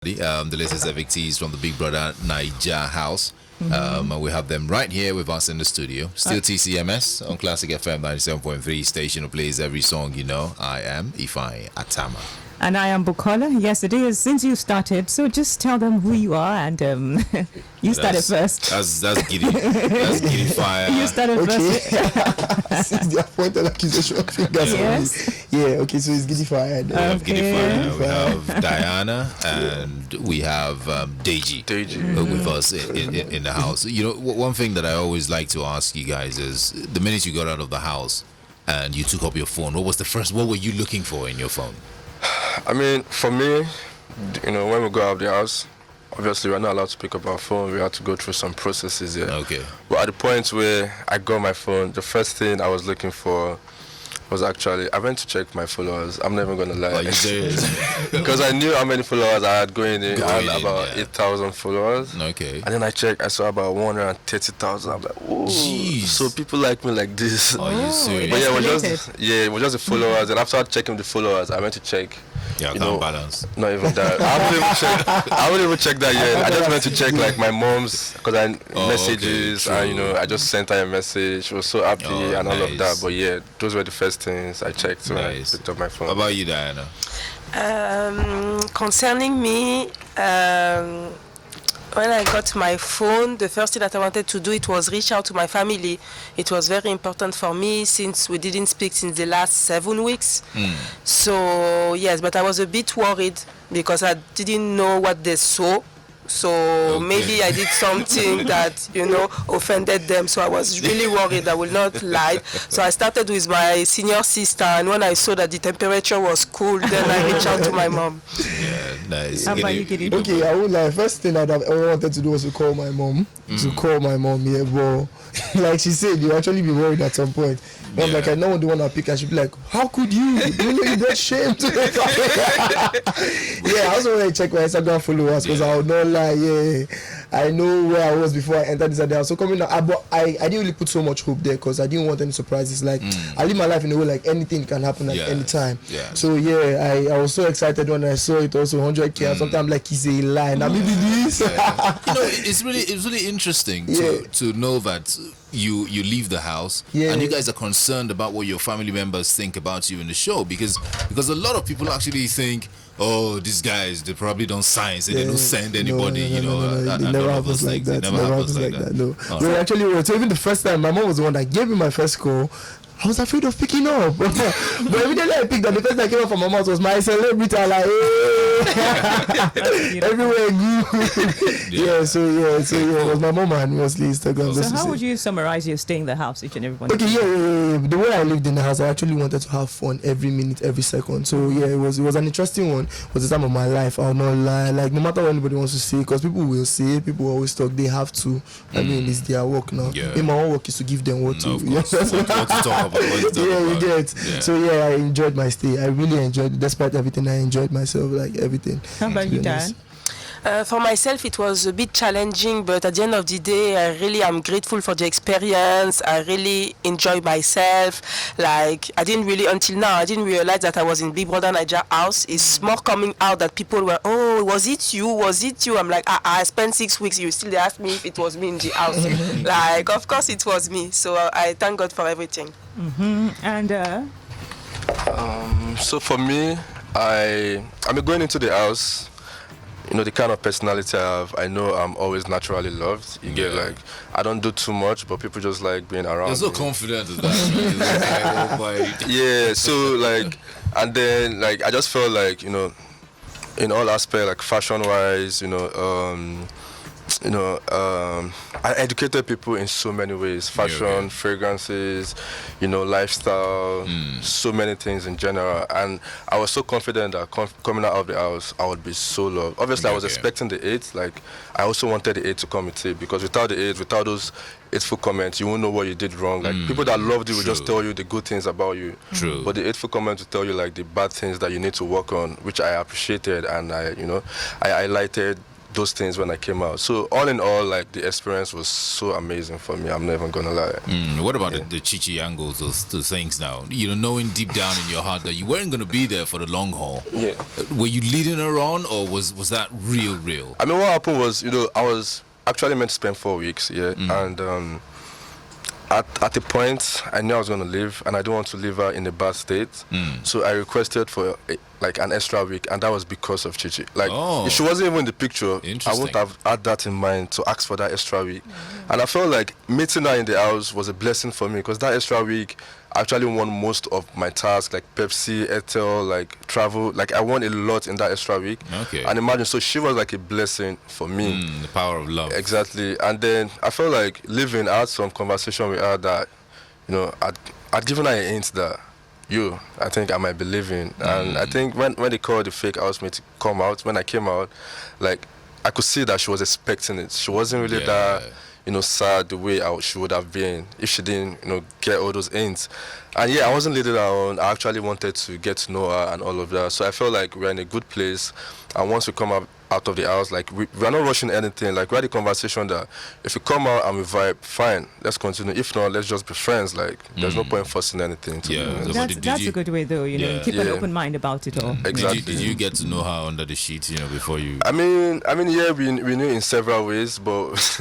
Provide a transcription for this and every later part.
The latest evictees from the Big Brother Naija house. And we have them right here with us in the studio. Still TCMS on Classic FM 97.3, station who plays every song you know. I am Ifeanyi Atama. And I am Bukola. Yes, it is. Since you started, so just tell them who you are and you started first. That's Giddy. That's Giddyfia. You started first. Since the appointed accusation fingers. Yes. Yeah, okay, so it's Giddyfia. We have Giddyfia, we have Diana, and we have Deji with us in the house. You know, one thing that I always like to ask you guys is, the minute you got out of the house and you took up your phone, what were you looking for in your phone? I mean, for me, you know, when we go out of the house, obviously we're not allowed to pick up our phone. We had to go through some processes here. Okay. But at the point where I got my phone, the first thing I was looking for was actually, I went to check my followers. I'm not even going to lie. Are you serious? Because I knew how many followers I had going in. I had about 8,000 followers. Okay. And then I checked, I saw about 130,000. I'm like, oh, jeez. So people like me like this. Are you serious? But yeah, it was just the followers. And after checking the followers, I went to check. Yeah, account balance. Not even that. I wouldn't even check that yet. I just went to check like my mom's, because I messages, okay, and you know, I just sent her a message. She was so happy and all of that. But yeah, those were the first things I checked when I picked up my phone. How about you, Diana? Concerning me, when I got my phone, the first thing that I wanted to do, it was reach out to my family. It was very important for me since we didn't speak since the last 7 weeks. So yes, but I was a bit worried because I didn't know what they saw. So maybe I did something that, you know, offended them. So I was really worried, I will not lie. So I started with my senior sister, and when I saw that the temperature was cool, then I reached out to my mom. Yeah, nice. How about you, Giddy? Okay, I would like, first thing that I ever wanted to do was to call my mom. Yeah, but like she said, you actually be worried at some point. But I'm like, I know the one I pick, I should be like, how could you? You know, you got shame to Yeah, I also want to check my Instagram followers because I would not lie. Yeah, I know where I was before I entered this house. So coming out, I didn't really put so much hope there because I didn't want any surprises. Like, I live my life in a way like anything can happen at any time. Yeah. So yeah, I was so excited when I saw it also 100K. And sometimes like it's a lie. Now maybe this. You know, it's really interesting to know that you leave the house and you guys are concerned about what your family members think about you in the show, because a lot of people actually think, oh, these guys, they probably don't sign, so they don't send anybody, It never happens like that. It never happens like that. No. So actually, so even the first time, my mom was the one that gave me my first call. I was afraid of picking up. But immediately I picked up, the first thing that came out from my mouth was my celebrity. I'm like, hey! Everywhere new. So it was my mom and mostly Instagram. So how would you summarize your stay in the house, each and every one? Okay, the way I lived in the house, I actually wanted to have fun every minute, every second. So yeah, it was an interesting one. It was the time of my life. I'll not lie. Like, no matter what anybody wants to say, because people will say, people will always talk, they have to. I mean, it's their work now. Yeah. My own work is to give them what to talk about. You get. So yeah, I enjoyed my stay. I really enjoyed it. Despite everything, I enjoyed myself, like everything. How about you, Dan? For myself, it was a bit challenging, but at the end of the day, I really am grateful for the experience. I really enjoyed myself. Like, until now, I didn't realize that I was in Big Brother Naija house. It's more coming out that people were, oh, was it you? Was it you? I'm like, I spent 6 weeks. You still ask me if it was me in the house. Like, of course it was me. So I thank God for everything. And so for me, I mean, going into the house, you know, the kind of personality I have, I know I'm always naturally loved. You get, like, I don't do too much, but people just like being around. You're so confident with that. Yeah, so like, and then like I just felt like, you know, in all aspects, like fashion-wise, I educated people in so many ways: fashion, fragrances, you know, lifestyle, so many things in general. And I was so confident that coming out of the house, I would be so loved. Obviously, I was expecting the hate. Like, I also wanted the hate to come with it, because without the hate, without those hateful comments, you won't know what you did wrong. Like, people that loved you will just tell you the good things about you. True. But the hateful comments will tell you like the bad things that you need to work on, which I appreciated, and I highlighted those things when I came out. So all in all, like the experience was so amazing for me. I'm not even gonna lie. What about the chichi angles, those things now? Knowing deep down in your heart that you weren't gonna be there for the long haul. Yeah. Were you leading her on, or was that real? I mean, what happened was, I was actually meant to spend 4 weeks, and at the point I knew I was going to leave, and I don't want to leave her in a bad state. So I requested for like an extra week, and that was because of Chichi. Like, if she wasn't even in the picture, I wouldn't have had that in mind to ask for that extra week. And I felt like meeting her in the house was a blessing for me, because that extra week I actually won most of my tasks, like Pepsi, Etel, like travel. Like, I won a lot in that extra week. Okay. And imagine, so she was like a blessing for me. The power of love. Exactly. And then I felt like leaving, I had some conversation with her that, I'd given her a hint that, I think I might be leaving. And I think when they called the fake housemate to come out, when I came out, like, I could see that she was expecting it. She wasn't really that, sad the way she would have been if she didn't, get all those hints. And I wasn't leading her on. I actually wanted to get to know her and all of that. So I felt like we're in a good place. And once we come out of the house, like, we're not rushing anything. Like, we had a conversation that if we come out and we vibe, fine, let's continue. If not, let's just be friends. Like, there's no point forcing anything. That's a good way, though. Keep an open mind about it all. Exactly. Did you get to know her under the sheets, before you? I mean, we knew in several ways, but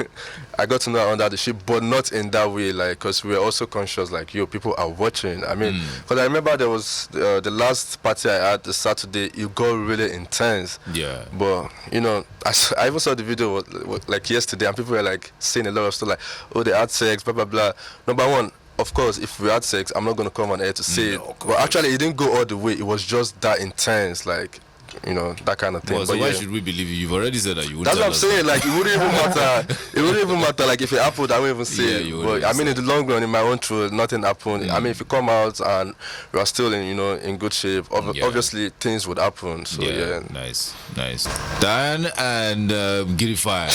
I got to know her under the sheet, but not in that way. Like, because we were also conscious, like, people are watching. I mean, because I remember there was the last party I had, the Saturday, it got really intense. Yeah. But I even saw the video like yesterday, and people were like saying a lot of stuff like, oh, they had sex, blah blah blah. Number one, of course, if we had sex, I'm not gonna come on air to say it. But actually, it didn't go all the way. It was just that intense, like, that kind of thing. Well, so why should we believe you? You've already said that you wouldn't. That's what I'm saying. Like, it wouldn't even matter. It wouldn't even matter. Like, if it happened, I wouldn't even say it. But I mean, in the long run, in my own truth, nothing happened. I mean, if you come out and we are still in good shape, obviously things would happen. So nice. Diane and Giddyfia,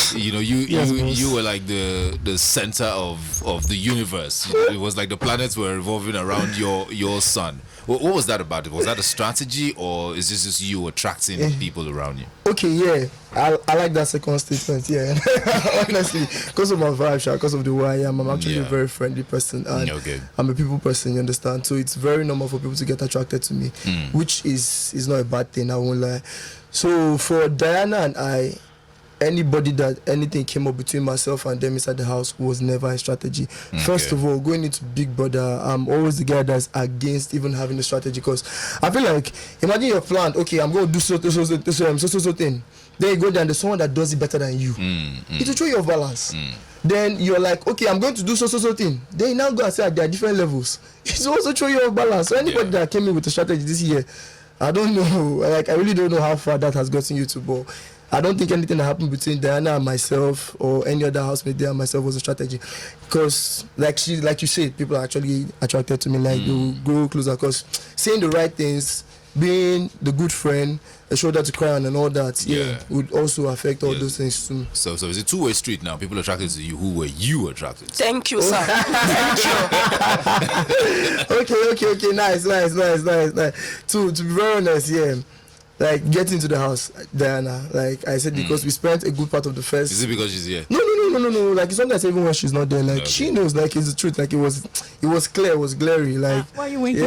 you were like the center of the universe. It was like the planets were revolving around your son. What was that about? Was that a strategy, or is this just you attracting people around you? Okay, I like that second statement, honestly, because of my vibe, because of the way I am, I'm actually a very friendly person, and I'm a people person, you understand? So it's very normal for people to get attracted to me, which is not a bad thing, I won't lie. So for Diana and I, anybody that anything came up between myself and them inside the house was never a strategy. First of all, going into Big Brother, I'm always the guy that's against even having a strategy, because I feel like, imagine your plan, okay, I'm going to do so thing. Then you go down, there's someone that does it better than you. It will show you off balance. Then you're like, okay, I'm going to do so thing. Then you now go and say there are different levels. It will also show you off balance. So anybody that came in with a strategy this year, I don't know, like, I really don't know how far that has gotten you to, but I don't think anything that happened between Diana and myself or any other housemate there and myself was a strategy, because like you said, people are actually attracted to me, like you grow closer, because saying the right things, being the good friend, a shoulder to cry on and all that, would also affect all those things too. So it's a two-way street now. People attracted to you. Who were you attracted to? Thank you, sir. Thank you. Okay, nice. To be very honest, like, getting to the house, Diana, like I said, because we spent a good part of the first. Is it because she's here? No. Like, sometimes even when she's not there, like, she knows, like, it's the truth. Like, it was clear, it was glary. Like, why are you winking?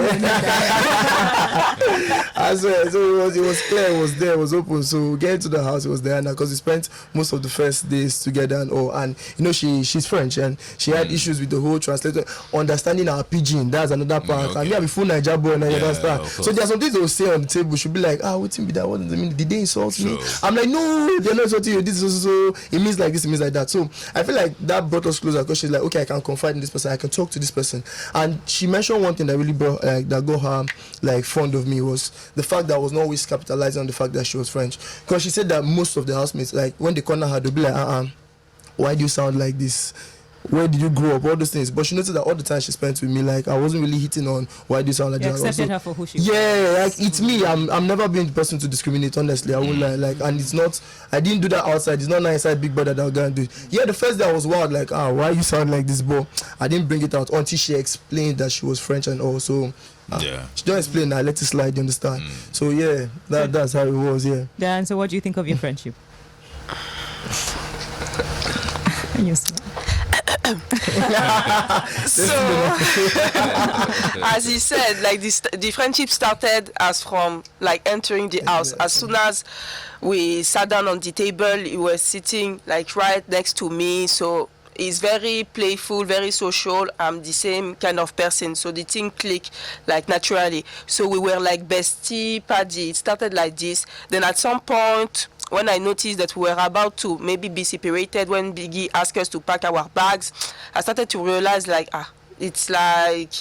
I swear, so it was clear, it was there, it was open. So getting to the house, it was Diana, because we spent most of the first days together, and she's French, and she had issues with the whole translator understanding our pidgin. That's another part. And me, I'm a full Niger boy, and I understand. So there are some things they will say on the table. She'll be like, what's be that? What does it mean? Did they insult me? I'm like, no, they're not insulting you. This is so it means like this, it means like that. So I feel like that brought us closer, because she's like, okay, I can confide in this person, I can talk to this person. And she mentioned one thing that really brought that got her like fond of me, was the fact that I was not always capitalizing on the fact that she was French. Because she said that most of the housemates, like, when they corner her, they'll be like, why do you sound like this? Where did you grow up? All those things. But she noticed that all the time she spent with me, like, I wasn't really hitting on why do you sound like that. You accepted her for who she was. Yeah, like, it's me. I'm never been the person to discriminate, honestly. I won't lie. Like, and it's not, I didn't do that outside. It's not inside Big Brother that I'm gonna do it. Yeah, the first day I was wild, like, why you sound like this, but I didn't bring it out until she explained that she was French, and also she don't explain, I let it slide, you understand? So yeah, that's how it was. Dan, so what do you think of your friendship? Yes. So, as he said, like the friendship started as from like entering the house. As soon as we sat down on the table, he was sitting like right next to me. So he's very playful, very social. I'm the same kind of person, so the thing clicked like naturally. So we were like bestie paddy. It started like this. Then at some point, when I noticed that we were about to maybe be separated, when Biggie asked us to pack our bags, I started to realize like, it's like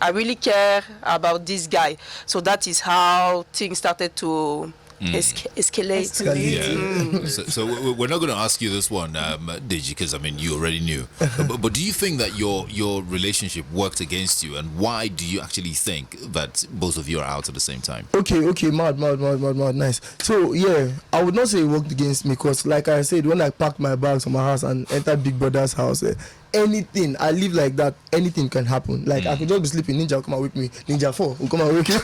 I really care about this guy. So that is how things started to escalate. Yeah. So we're not going to ask you this one, Deji, because I mean you already knew. But do you think that your relationship worked against you, and why do you actually think that both of you are out at the same time? Okay, mad, nice. So yeah, I would not say it worked against me, because like I said, when I packed my bags from my house and entered Big Brother's house, anything, I live like that, anything can happen. Like I could just be sleeping, Ninja will come and wake me, Ninja 4 will come and wake me.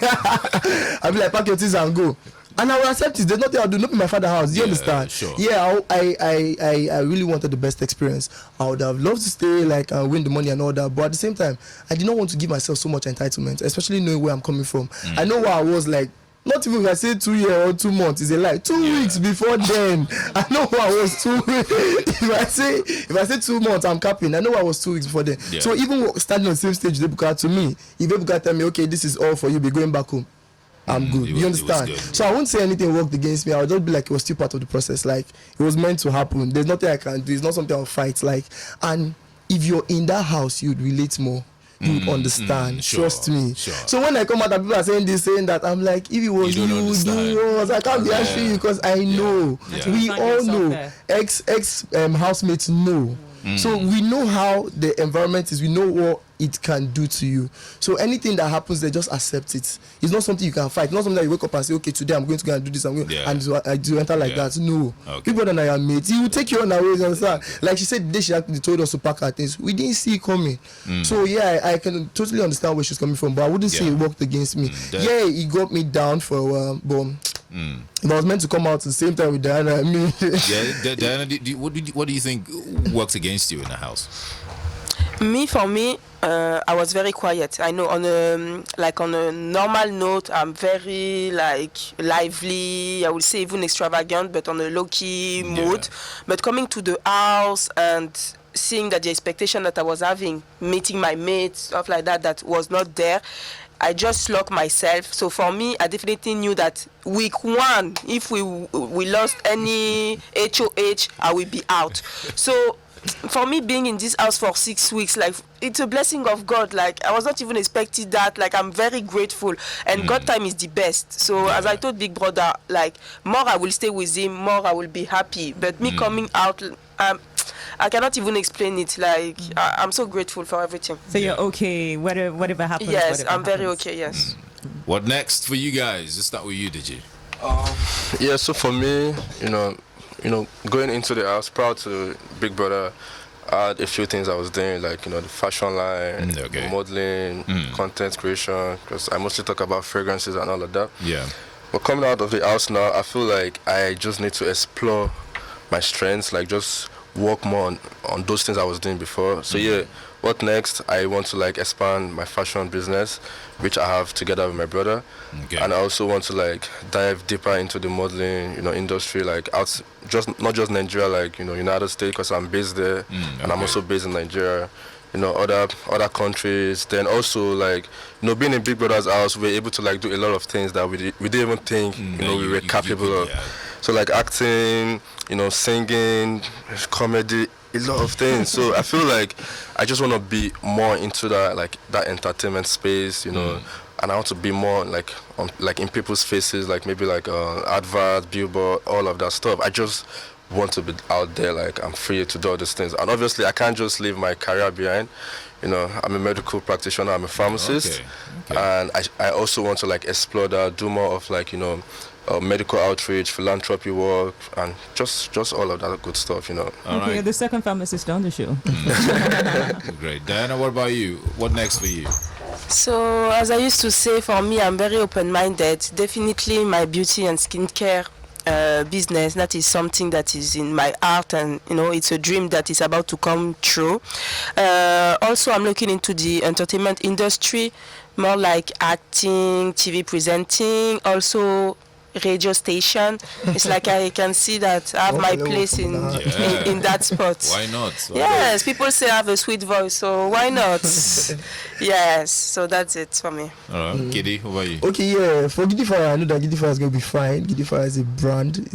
I'll be like, pack your things and go. And I will accept it. There's nothing I'll do. Not in my father's house. Do you understand? Sure. Yeah, I really wanted the best experience. I would have loved to stay, like, and win the money and all that. But at the same time, I did not want to give myself so much entitlement, especially knowing where I'm coming from. I know where I was, like, not even if I say 2 years or 2 months is a lie. 2 weeks before then, I know where I was 2 weeks. if I say 2 months, I'm capping. I know I was 2 weeks before then. Yeah. So even standing on the same stage, Ebuka, to me, if Ebuka tell me, okay, this is all for you, be going back home, I'm good. You understand? So I won't say anything worked against me. I'll just be like, it was still part of the process. Like, it was meant to happen. There's nothing I can do. It's not something I'll fight. Like, and if you're in that house, you'd relate more. You'd understand. Trust me. Sure. So when I come out and people are saying this, saying that, I'm like, if it was you, I can't be answering you, because I know. We all know. Ex housemates know. So we know how the environment is. We know what it can do to you. So anything that happens there, just accept it. It's not something you can fight. It's not something that you wake up and say, okay, today I'm going to go and do this. And I do enter like that. No. People that are mates, he will take you on our ways. Understand? Like she said, the day she actually told us to pack her things, we didn't see it coming. So yeah, I can totally understand where she's coming from, but I wouldn't say it worked against me. It got me down for a while, but if I was meant to come out at the same time with Diana, I mean, Diana, what do you think works against you in the house? For me, I was very quiet. I know on a normal note, I'm very like lively. I would say even extravagant, but on a low-key mode. But coming to the house and seeing that the expectation that I was having, meeting my mates, stuff like that, that was not there, I just locked myself. So for me, I definitely knew that week 1, if we lost any HOH, I will be out. So for me, being in this house for 6 weeks, like, it's a blessing of God. Like, I was not even expecting that. Like, I'm very grateful, and God time is the best. So as I told Big Brother, like, more I will stay with him, more I will be happy. But me coming out, I cannot even explain it. Like, I'm so grateful for everything. So you're okay, whatever happens? Yes, I'm very okay, yes. What next for you guys? Let's start with you, Digi. So for me, going into the house, proud to Big Brother, I had a few things I was doing, like, the fashion line, modeling, content creation, because I mostly talk about fragrances and all of that. Yeah. But coming out of the house now, I feel like I just need to explore my strengths, like just work more on those things I was doing before. So what next? I want to like expand my fashion business, which I have together with my brother. And I also want to like dive deeper into the modeling, industry, like out, not just Nigeria, like United States, because I'm based there, and I'm also based in Nigeria. Other countries. Then also like being in Big Brother's house, we're able to like do a lot of things that we didn't even think we were capable of. So like acting, singing, comedy, a lot of things. So I feel like I just want to be more into that entertainment space, and I want to be more like in people's faces, like maybe like adverts, billboard, all of that stuff. I just want to be out there, like I'm free to do all these things. And obviously I can't just leave my career behind. I'm a medical practitioner, I'm a pharmacist, and I also want to like explore that, do more of like medical outreach, philanthropy work, and just all of that good stuff, Okay, you're the second pharmacist on the show. Great. Diana, what about you? What next for you? So, as I used to say, for me, I'm very open-minded. Definitely my beauty and skincare business. That is something that is in my heart, and it's a dream that is about to come true. Also, I'm looking into the entertainment industry, more like acting, TV presenting, also radio station. It's like I can see that I have my place in that spot. Why not? Yes, people say I have a sweet voice, so why not? Yes, so that's it for me. All right, Giddy, what about you? Okay, yeah, for Giddyfia, I know that Giddyfia is going to be fine. Giddyfia is a brand.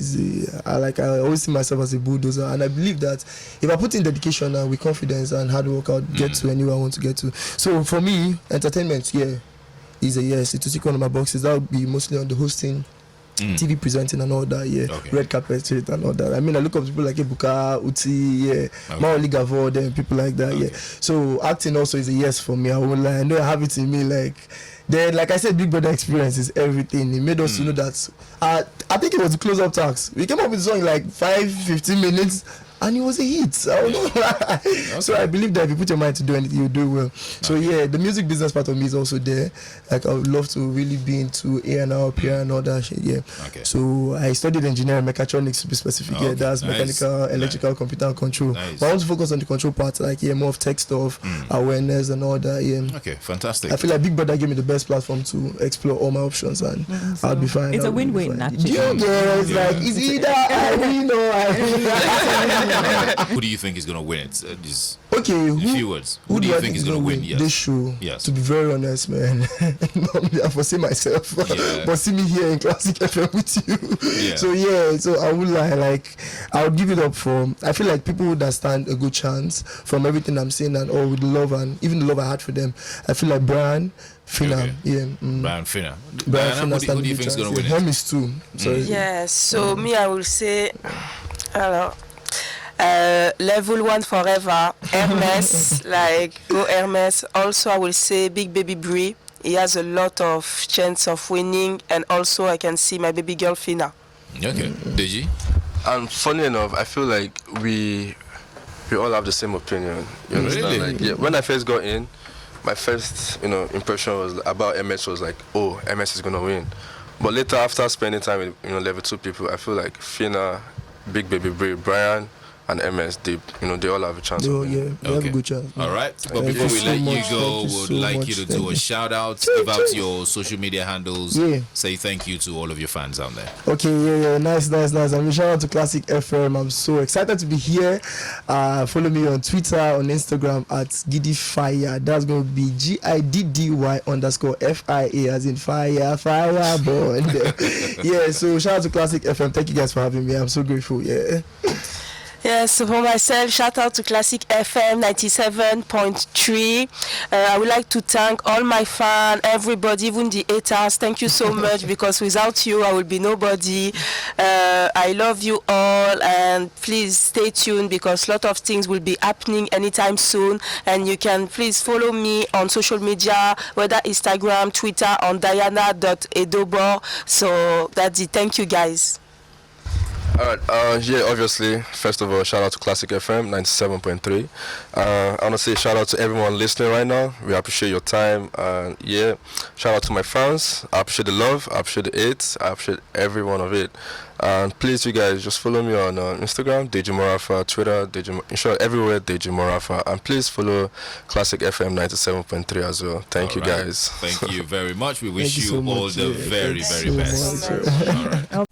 I always see myself as a bulldozer, and I believe that if I put in dedication and with confidence and hard work, I'll get to anywhere I want to get to. So for me, entertainment, is a yes. It will tick one of my boxes. That would be mostly on the hosting, TV presenting and all that, red carpet shit and all that. I mean, I look up to people like Ebuka, Uti, Maoli Gavod, and people like that, So acting also is a yes for me. I won't lie. I know I have it in me, then, like I said, Big Brother experience is everything. It made us to know that. I think it was the close-up tax. We came up with a song in like 5-15 minutes. And it was a hit. So I believe that if you put your mind to do anything, you do well. So the music business part of me is also there. Like I would love to really be into A&R, PR and all that shit. Okay. So I studied engineering, mechatronics to be specific. That's mechanical, electrical, computer and control. But I want to focus on the control part, like more of tech stuff, awareness and all that. Okay, fantastic. I feel like Big Brother gave me the best platform to explore all my options, and I'll be fine. It's a win-win, actually. It's like it's either I win or I win. Who do you think is going to win it? Okay, in a few words. Who do you think is going to win? Yes. This show? Yes. To be very honest, man, I foresee myself, but see me here in Classic FM with you. So I would I would give it up for. I feel like people would stand a good chance from everything I'm saying and all with the love and even the love I had for them. I feel like Brian Finna, Brian Finna. Brian Finna, who do you think is going to win it? Hermes too. Sorry. Yes. So me, I will say, level 1 forever, Hermes, go Hermes. Also, I will say Big Baby Brie. He has a lot of chance of winning, and also I can see my baby girl Fina. Okay, Deji? And funny enough, I feel like we all have the same opinion. You understand? Really? When I first got in, my first impression was about MS was like, oh, MS is gonna win. But later, after spending time with level 2 people, I feel like Fina, Big Baby Brie, Brian, and MS, they all have a chance. They have a good chance. All right. But before we let you go, would like you to do a shout out, give out your social media handles, say thank you to all of your fans out there. Okay, nice. I mean, shout out to Classic FM. I'm so excited to be here. Follow me on Twitter, on Instagram at Giddyfia. That's going to be GIDDY_FIA, as in fire bond. So shout out to Classic FM. Thank you guys for having me. I'm so grateful. Yes, so for myself, shout out to Classic FM 97.3. I would like to thank all my fans, everybody, even the haters. Thank you so much, because without you, I will be nobody. I love you all, and please stay tuned, because a lot of things will be happening anytime soon. And you can please follow me on social media, whether Instagram, Twitter, on diana.edobor. So that's it. Thank you, guys. Alright, obviously, first of all, shout out to Classic FM 97.3. I want to say shout out to everyone listening right now. We appreciate your time. Shout out to my fans. I appreciate the love, I appreciate the hate, I appreciate every one of it. And please, you guys, just follow me on Instagram, Deji Morafa, Twitter, in short, everywhere, Deji Morafa. And please follow Classic FM 97.3 as well. Thank you, guys. Thank you very much. We wish you so all much, the very, very best. Much. All right.